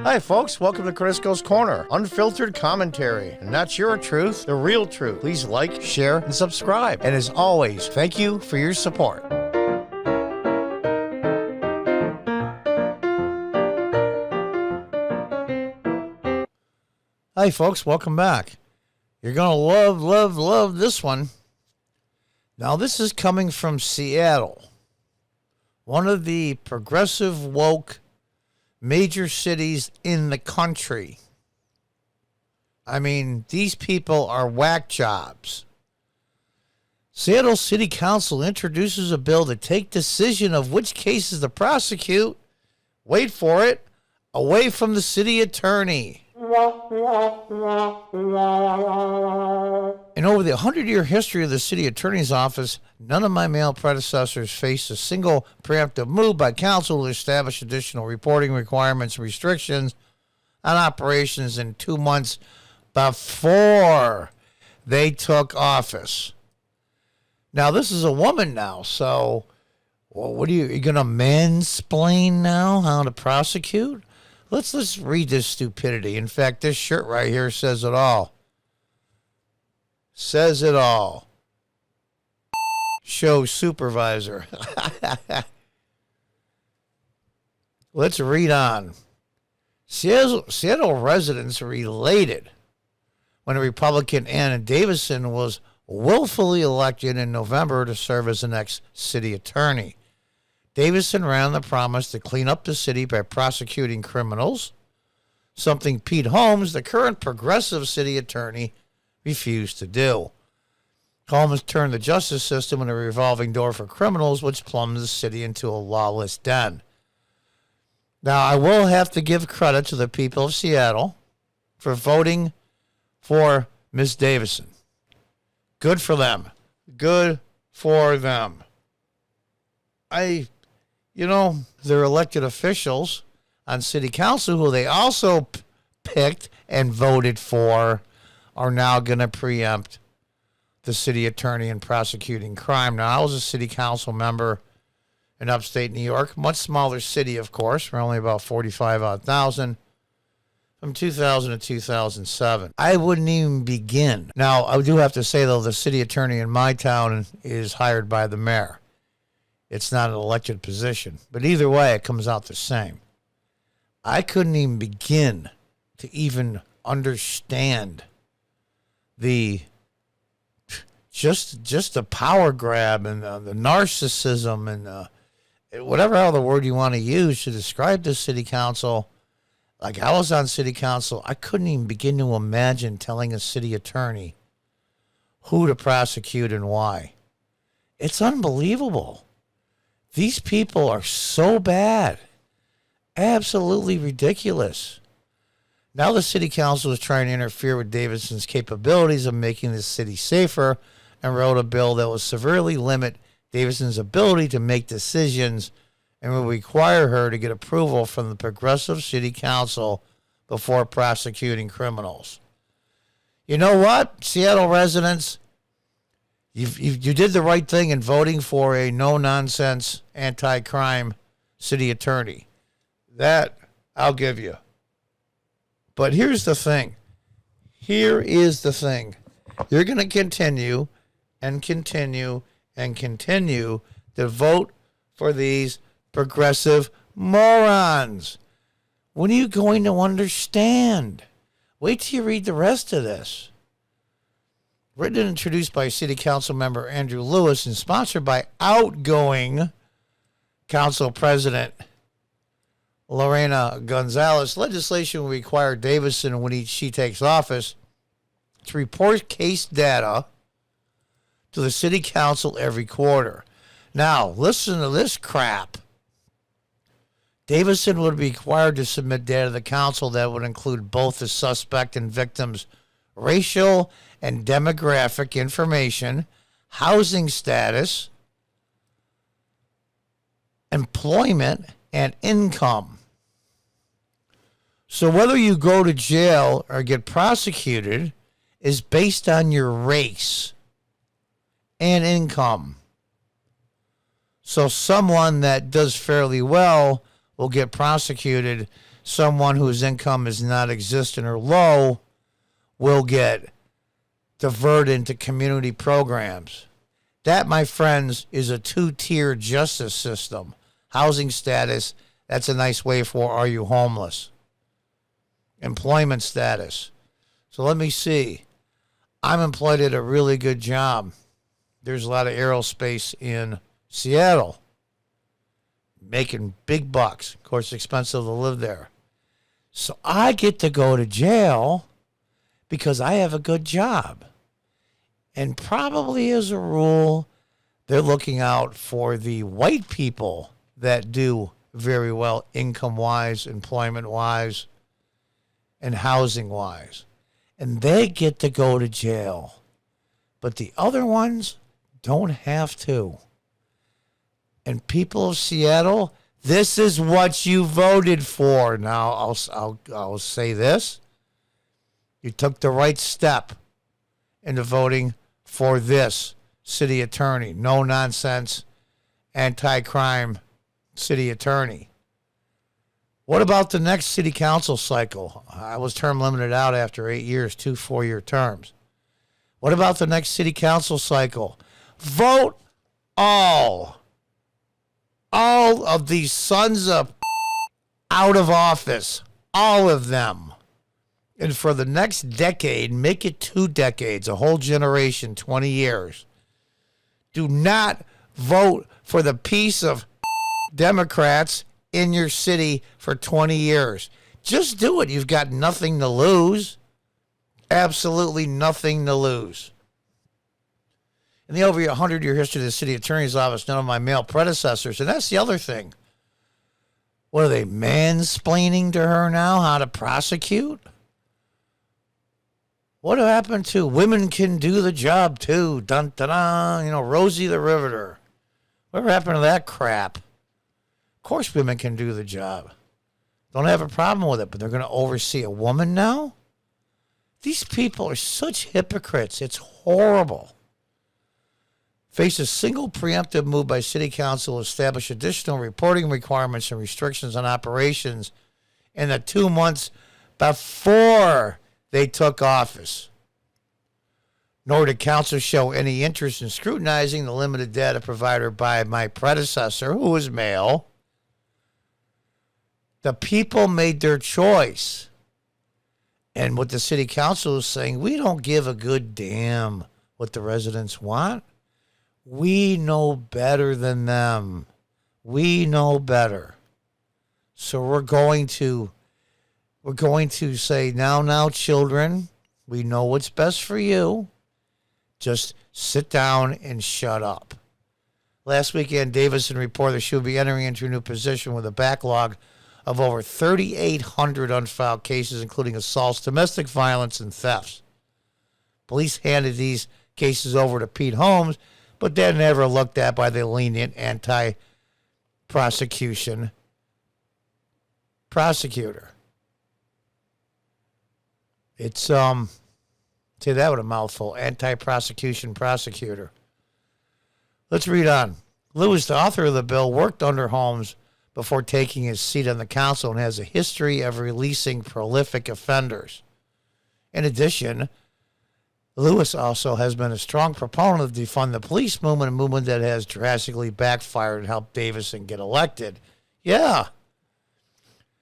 Hi, folks. Welcome to Crisco's Corner. Unfiltered commentary. And that's your truth, the real truth. Please like, share, and subscribe. And as always, thank you for your support. Hi, folks. Welcome back. You're going to love this one. Now, this is coming from Seattle, one of the progressive, woke, major cities in the country. I mean, these people are whack jobs. Seattle City Council introduces a bill to take decision of which cases to prosecute, wait for it, away from the city attorney. In over the 100-year history of the city attorney's office, none of my male predecessors faced a single preemptive move by council to establish additional reporting requirements and restrictions on operations in 2 months before they took office. Now, this is a woman now, so what are you going to mansplain now how to prosecute? Let's read this stupidity. In fact, this shirt right here says it all. Says it all. Show supervisor. Let's read on. Seattle residents related when Republican Anna Davison was willfully elected in November to serve as the next city attorney. Davison ran the promise to clean up the city by prosecuting criminals, something Pete Holmes, the current progressive city attorney, refused to do. Holmes turned the justice system into a revolving door for criminals, which plumbed the city into a lawless den. Now, I will have to give credit to the people of Seattle for voting for Ms. Davison. Good for them. Good for them. Their elected officials on city council, who they also picked and voted for, are now going to preempt the city attorney in prosecuting crime. Now, I was a city council member in upstate New York, much smaller city, of course. We're only about 45,000 from 2000 to 2007. I wouldn't even begin. Now, I do have to say, though, the city attorney in my town is hired by the mayor. It's not an elected position. But either way, it comes out the same. I couldn't even begin to even understand just the power grab and the narcissism and whatever other word you want to use to describe this city council. Like, I was on city council. I couldn't even begin to imagine telling a city attorney who to prosecute and why. It's unbelievable. These people are so bad. Absolutely ridiculous. Now the city council is trying to interfere with Davidson's capabilities of making the city safer and wrote a bill that will severely limit Davidson's ability to make decisions and will require her to get approval from the progressive city council before prosecuting criminals. You know what, Seattle residents? You did the right thing in voting for a no-nonsense, anti-crime city attorney. That I'll give you. But here's the thing. Here is the thing. You're going to continue and continue and continue to vote for these progressive morons. When are you going to understand? Wait till you read the rest of this. Written and introduced by City Council member Andrew Lewis and sponsored by outgoing Council President Lorena Gonzalez, legislation will require Davison, when she takes office, to report case data to the City Council every quarter. Now, listen to this crap. Davison would be required to submit data to the council that would include both the suspect and victim's racial and demographic information, housing status, employment, and income. So whether you go to jail or get prosecuted is based on your race and income. So someone that does fairly well will get prosecuted someone whose income is not existent or low will get diverted into community programs. That, my friends, is a two-tier justice system. Housing status, that's a nice way for are you homeless? Employment status. So let me see. I'm employed at a really good job. There's a lot of aerospace in Seattle. Making big bucks. Of course, it's expensive to live there. So I get to go to jail because I have a good job. And probably as a rule, they're looking out for the white people that do very well income-wise, employment-wise, and housing-wise. And they get to go to jail. But the other ones don't have to. And people of Seattle, this is what you voted for. Now, I'll say this. You took the right step into voting for this city attorney. No nonsense, anti-crime city attorney. What about the next city council cycle? I was term limited out after 8 years, 2 4-year terms. What about the next city council cycle? Vote all of these sons of out of office, all of them. And for the next decade, make it 2 decades, a whole generation, 20 years. Do not vote for the piece of Democrats in your city for 20 years. Just do it. You've got nothing to lose. Absolutely nothing to lose. In the over 100-year history of the city attorney's office, none of my male predecessors, and that's the other thing. What are they, mansplaining to her now how to prosecute? What happened to women can do the job too? Dun, dun, dun. You know, Rosie the Riveter. Whatever happened to that crap? Of course women can do the job. Don't have a problem with it, but they're going to oversee a woman now? These people are such hypocrites. It's horrible. Face a single preemptive move by City Council to establish additional reporting requirements and restrictions on operations in the 2 months before they took office. Nor did Council show any interest in scrutinizing the limited data provided by my predecessor, who was male. The people made their choice. And what the City Council is saying, we don't give a good damn what the residents want. We know better than them. We know better. So we're going to say, now, children, we know what's best for you. Just sit down and shut up. Last weekend, Davison reported that she will be entering into a new position with a backlog of over 3,800 unfiled cases, including assaults, domestic violence, and thefts. Police handed these cases over to Pete Holmes, but they're never looked at by the lenient anti-prosecution prosecutor. It's, say that with a mouthful, anti-prosecution prosecutor. Let's read on. Lewis, the author of the bill, worked under Holmes before taking his seat on the council and has a history of releasing prolific offenders. In addition, Lewis also has been a strong proponent of defund the police movement, a movement that has drastically backfired and helped Davison get elected. Yeah.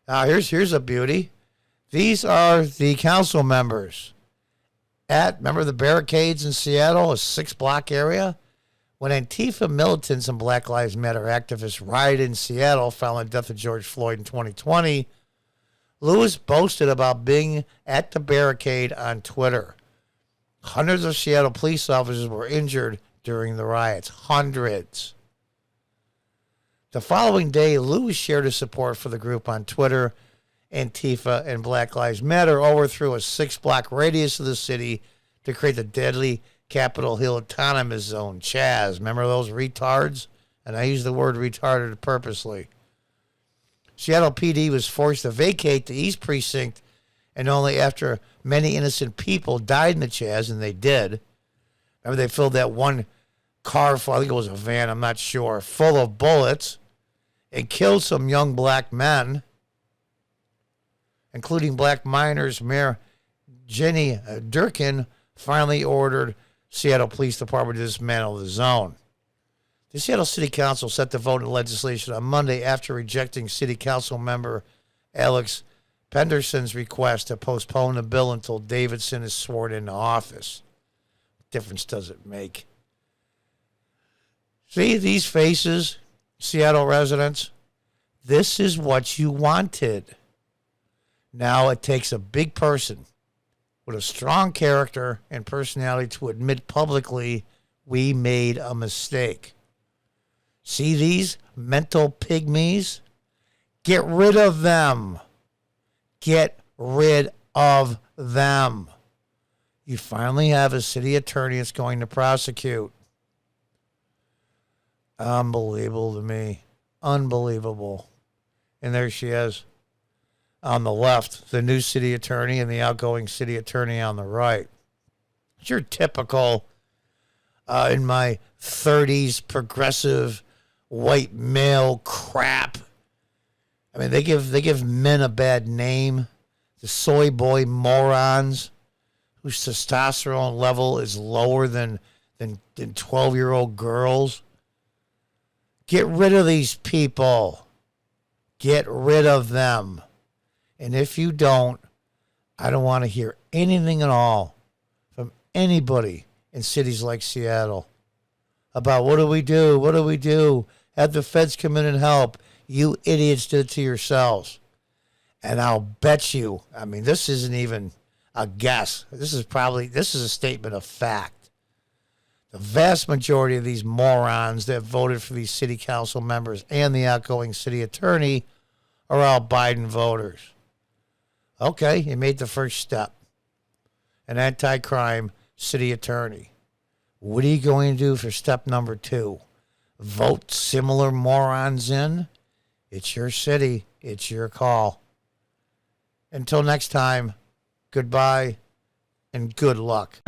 Now, here's a beauty. These are the council members remember the barricades in Seattle, a 6-block area? When Antifa militants and Black Lives Matter activists rioted in Seattle following the death of George Floyd in 2020, Lewis boasted about being at the barricade on Twitter. Hundreds of Seattle police officers were injured during the riots. Hundreds. The following day, Lewis shared his support for the group on Twitter. Antifa and Black Lives Matter overthrew a 6-block radius of the city to create the deadly Capitol Hill Autonomous Zone, Chaz. Remember those retards? And I use the word retarded purposely. Seattle PD was forced to vacate the East Precinct, and only after many innocent people died in the Chaz, and they did. Remember they filled that one car, I think it was a van, I'm not sure, full of bullets and killed some young black men. including black minors. Mayor Jenny Durkin finally ordered Seattle Police Department to dismantle the zone. The Seattle City Council set to vote in legislation on Monday after rejecting City Council member Alex Penderson's request to postpone the bill until Davidson is sworn into office. What difference does it make? See these faces, Seattle residents? This is what you wanted. Now it takes a big person with a strong character and personality to admit publicly we made a mistake. See these mental pygmies? Get rid of them. Get rid of them. You finally have a city attorney that's going to prosecute. Unbelievable to me. Unbelievable. And there she is on the left, the new city attorney and the outgoing city attorney on the right. It's your typical, in my 30s, progressive white male crap. I mean, they give men a bad name. The soy boy morons whose testosterone level is lower than 12-year-old girls. Get rid of these people. Get rid of them. And if you don't, I don't want to hear anything at all from anybody in cities like Seattle about what do we do? What do we do? Have the feds come in and help. You idiots did it to yourselves. And I'll bet you, I mean, this isn't even a guess. This is a statement of fact. The vast majority of these morons that voted for these city council members and the outgoing city attorney are all Biden voters. Okay, you made the first step. An anti-crime city attorney. What are you going to do for step number 2? Vote similar morons in? It's your city. It's your call. Until next time, goodbye and good luck.